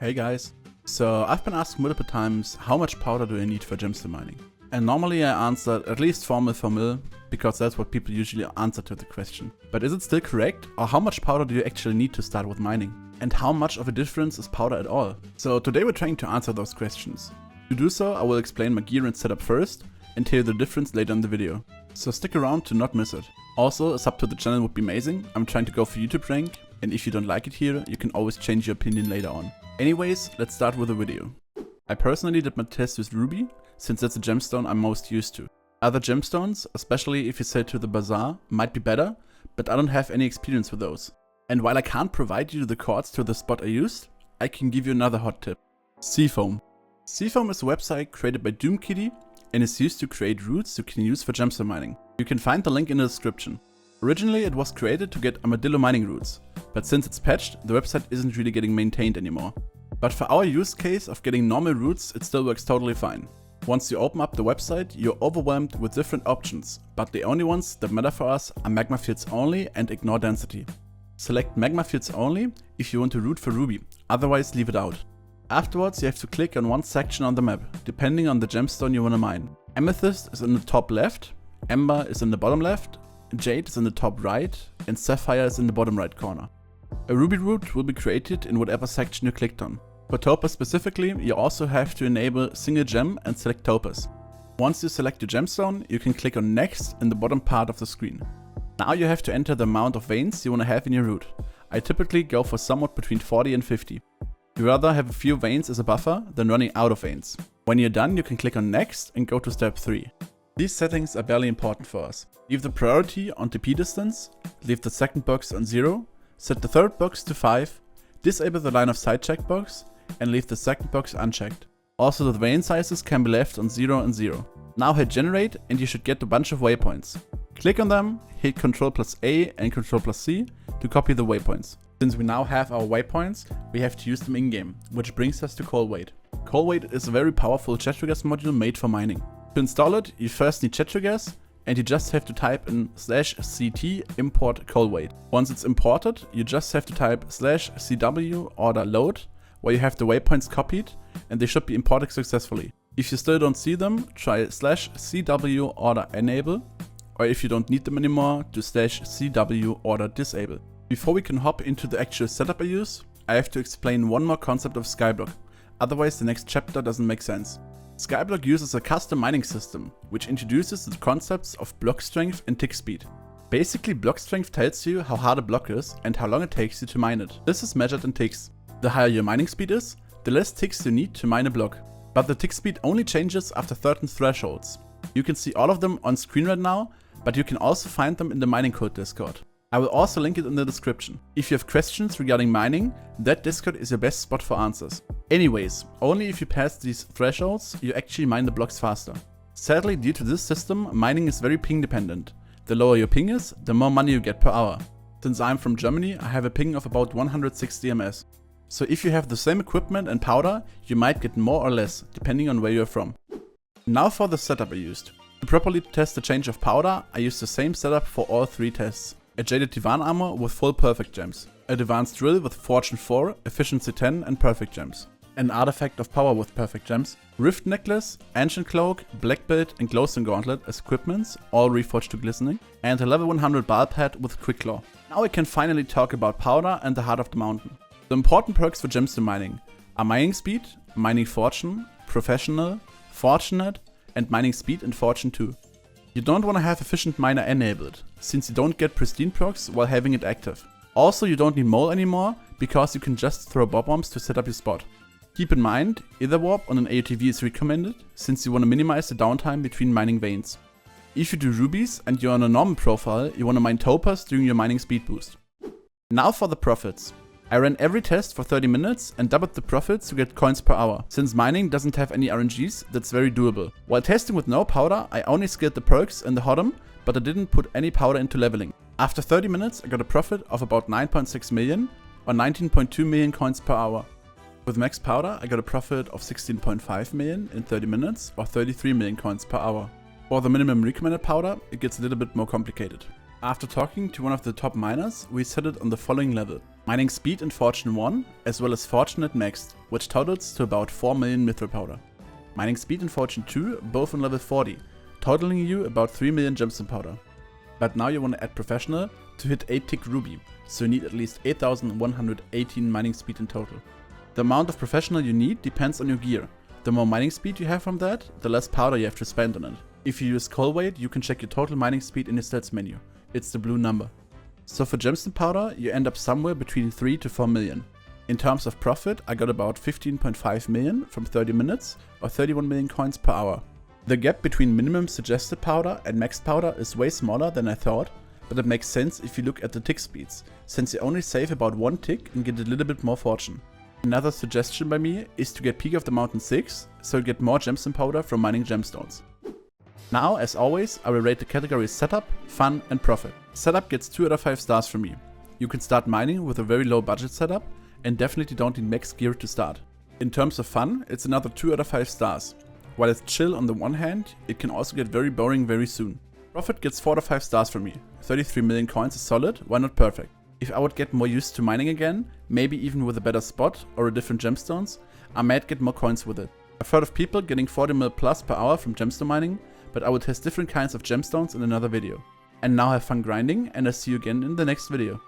Hey guys. So I've been asked multiple times how much powder do I need for gemstone mining? And normally I answered at least 4 mil because that's what people usually answer to the question. But is it still correct? Or how much powder do you actually need to start with mining? And how much of a difference is powder at all? So today we're trying to answer those questions. To do so, I will explain my gear and setup first and tell you the difference later in the video. So stick around to not miss it. Also, a sub to the channel would be amazing. I'm trying to go for YouTube rank, and if you don't like it here, you can always change your opinion later on. Anyways, let's start with the video. I personally did my test with ruby, since that's the gemstone I'm most used to. Other gemstones, especially if you sell to the bazaar, might be better, but I don't have any experience with those. And while I can't provide you the cords to the spot I used, I can give you another hot tip. Seafoam. Seafoam is a website created by Doomkitty and is used to create routes you can use for gemstone mining. You can find the link in the description. Originally it was created to get armadillo mining routes, but since it's patched, the website isn't really getting maintained anymore. But for our use case of getting normal routes, it still works totally fine. Once you open up the website, you're overwhelmed with different options, but the only ones that matter for us are magma fields only and ignore density. Select magma fields only if you want to route for ruby, otherwise leave it out. Afterwards you have to click on one section on the map, depending on the gemstone you want to mine. Amethyst is in the top left, Ember is in the bottom left, Jade is in the top right, and Sapphire is in the bottom right corner. A ruby route will be created in whatever section you clicked on. For topaz specifically, you also have to enable single gem and select topaz. Once you select your gemstone, you can click on next in the bottom part of the screen. Now you have to enter the amount of veins you want to have in your route. I typically go for somewhat between 40 and 50. You rather have a few veins as a buffer than running out of veins. When you're done, you can click on next and go to step 3. These settings are barely important for us. Leave the priority on TP distance, leave the second box on 0, set the third box to 5, disable the line of sight checkbox, and leave the second box unchecked. Also the vein sizes can be left on 0 and 0. Now hit generate and you should get a bunch of waypoints. Click on them, hit Ctrl+A and Ctrl+C to copy the waypoints. Since we now have our waypoints, we have to use them in-game, which brings us to Coalweight. Coalweight is a very powerful Chetrogas module made for mining. To install it, you first need Chetrogas, and you just have to type in /ct import Coalweight. Once it's imported, you just have to type /cw order load, where you have the waypoints copied, and they should be imported successfully. If you still don't see them, try /cw order enable, or if you don't need them anymore, do /cw order disable. Before we can hop into the actual setup I use, I have to explain one more concept of Skyblock, otherwise the next chapter doesn't make sense. Skyblock uses a custom mining system, which introduces the concepts of block strength and tick speed. Basically, block strength tells you how hard a block is and how long it takes you to mine it. This is measured in ticks. The higher your mining speed is, the less ticks you need to mine a block. But the tick speed only changes after certain thresholds. You can see all of them on screen right now, but you can also find them in the Mining Code Discord. I will also link it in the description. If you have questions regarding mining, that Discord is your best spot for answers. Anyways, only if you pass these thresholds, you actually mine the blocks faster. Sadly, due to this system, mining is very ping dependent. The lower your ping is, the more money you get per hour. Since I'm from Germany, I have a ping of about 160 ms. So if you have the same equipment and powder, you might get more or less, depending on where you're from. Now for the setup I used. To properly test the change of powder, I used the same setup for all 3 tests. A jaded divan armor with full perfect gems, a advanced drill with fortune 4, efficiency 10 and perfect gems, an artifact of power with perfect gems, rift necklace, ancient cloak, black belt and glowstone gauntlet as equipments, all reforged to glistening, and a level 100 ball pad with quick claw. Now we can finally talk about powder and the heart of the mountain. The important perks for gemstone mining are mining speed, mining fortune, professional, fortunate and mining speed and fortune 2. You don't want to have efficient miner enabled, since you don't get pristine perks while having it active. Also, you don't need mole anymore, because you can just throw bob bombs to set up your spot. Keep in mind, Ether warp on an AUTV is recommended, since you want to minimize the downtime between mining veins. If you do rubies and you're on a normal profile, you want to mine topaz during your mining speed boost. Now for the profits. I ran every test for 30 minutes and doubled the profits to get coins per hour. Since mining doesn't have any RNGs, that's very doable. While testing with no powder, I only skilled the perks in the HODM, but I didn't put any powder into leveling. After 30 minutes, I got a profit of about 9.6 million or 19.2 million coins per hour. With max powder, I got a profit of 16.5 million in 30 minutes or 33 million coins per hour. For the minimum recommended powder, it gets a little bit more complicated. After talking to one of the top miners, we set it on the following level. Mining speed in Fortune 1, as well as Fortune at maxed, which totals to about 4 million mithril powder. Mining speed in Fortune 2, both on level 40, totaling you about 3 million gemstone powder. But now you want to add professional to hit 8 tick ruby, so you need at least 8118 mining speed in total. The amount of professional you need depends on your gear. The more mining speed you have from that, the less powder you have to spend on it. If you use coal weight, you can check your total mining speed in your stats menu. It's the blue number. So for gemstone powder, you end up somewhere between 3 to 4 million. In terms of profit, I got about 15.5 million from 30 minutes or 31 million coins per hour. The gap between minimum suggested powder and maxed powder is way smaller than I thought, but it makes sense if you look at the tick speeds, since you only save about 1 tick and get a little bit more fortune. Another suggestion by me is to get Peak of the Mountain 6, so you get more gemstone powder from mining gemstones. Now, as always, I will rate the categories Setup, Fun and Profit. Setup gets 2 out of 5 stars from me. You can start mining with a very low budget setup and definitely don't need max gear to start. In terms of fun, it's another 2 out of 5 stars. While it's chill on the one hand, it can also get very boring very soon. Profit gets 4 out of 5 stars from me. 33 million coins is solid, why not perfect? If I would get more used to mining again, maybe even with a better spot or a different gemstones, I might get more coins with it. I've heard of people getting 40 mil plus per hour from gemstone mining, but I will test different kinds of gemstones in another video. And now have fun grinding, and I'll see you again in the next video.